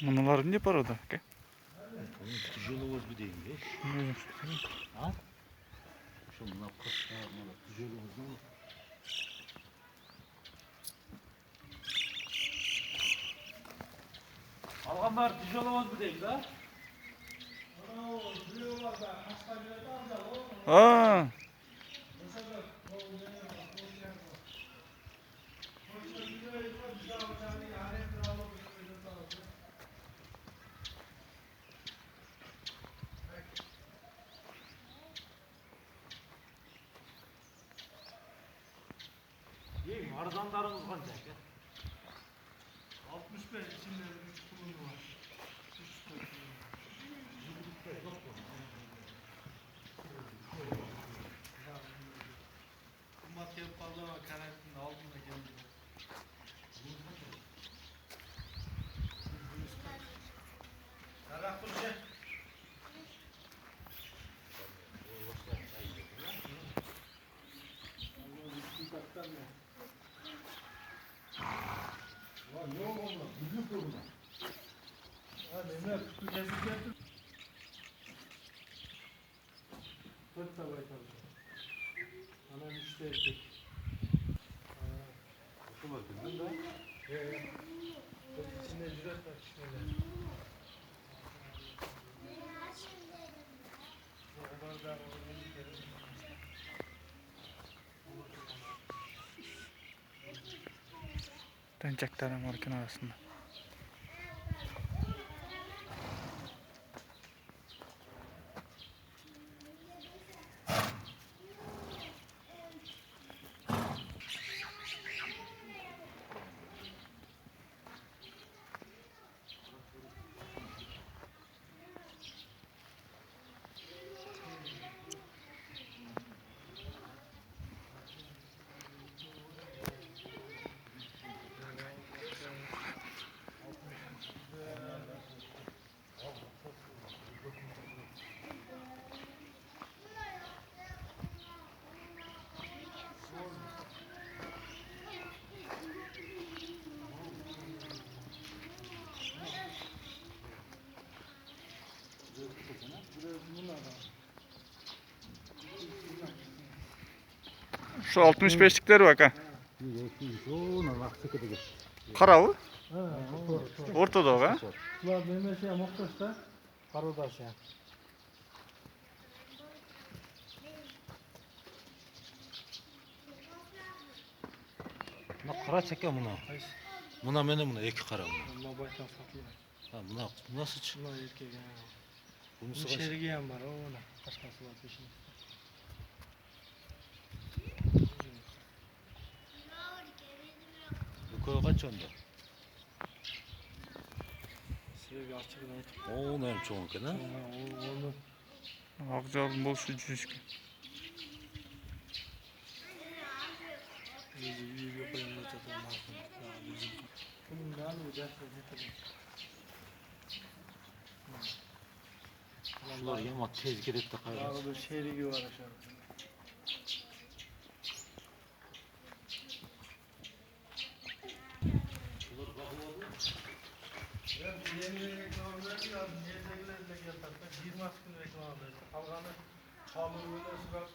Mınalar ne para da? Tüccarımız bir değil mi? Ha? Şunlar kırklar, tüccarımız ne? Alganlar tüccarımız bir değil mi? Aa. İyi, arzanlarımız kaç ya? 65 içinde 3 kulunu var. 3 Kumat yapalım karantinada altında geldi. Karak kurşun. Yok oğlum, büyük durma. Ha Mehmet, kutu kesip getir. 4 tabak alacağım. Ana 3 de erkek. Şu bakın da. İçinde ücret var şöyle. Denceklerin markın arasında. Şu 65'likler bak ha. Karavı. Ortada o ha. Ulan benim şey muhtaç da karodaş ya. Buna kara çekiyor buna. Buna benim buna iki kara buna. Allah baştan satıyor. Ha buna nasıl çık? Bunlar erkek ya. Bunu Bu sıkı. şeri giyen var o ona. Başkası var peşinde. Bu koyu kaç onda? Sevgi açıktan et. Oo ne çok ne? Onu Akcal bol şu cüzgü. yüzü yok oyunda tutalım artık. Bunun ne yapıyor? Şular yama tezgir etti kaybolsun. Dağda şeri gibi var aşağıda. Yeni reklam verdi ya, yedeklerle yatakta 20 gün reklam verdi. Kalkanı hamur böyle sıra.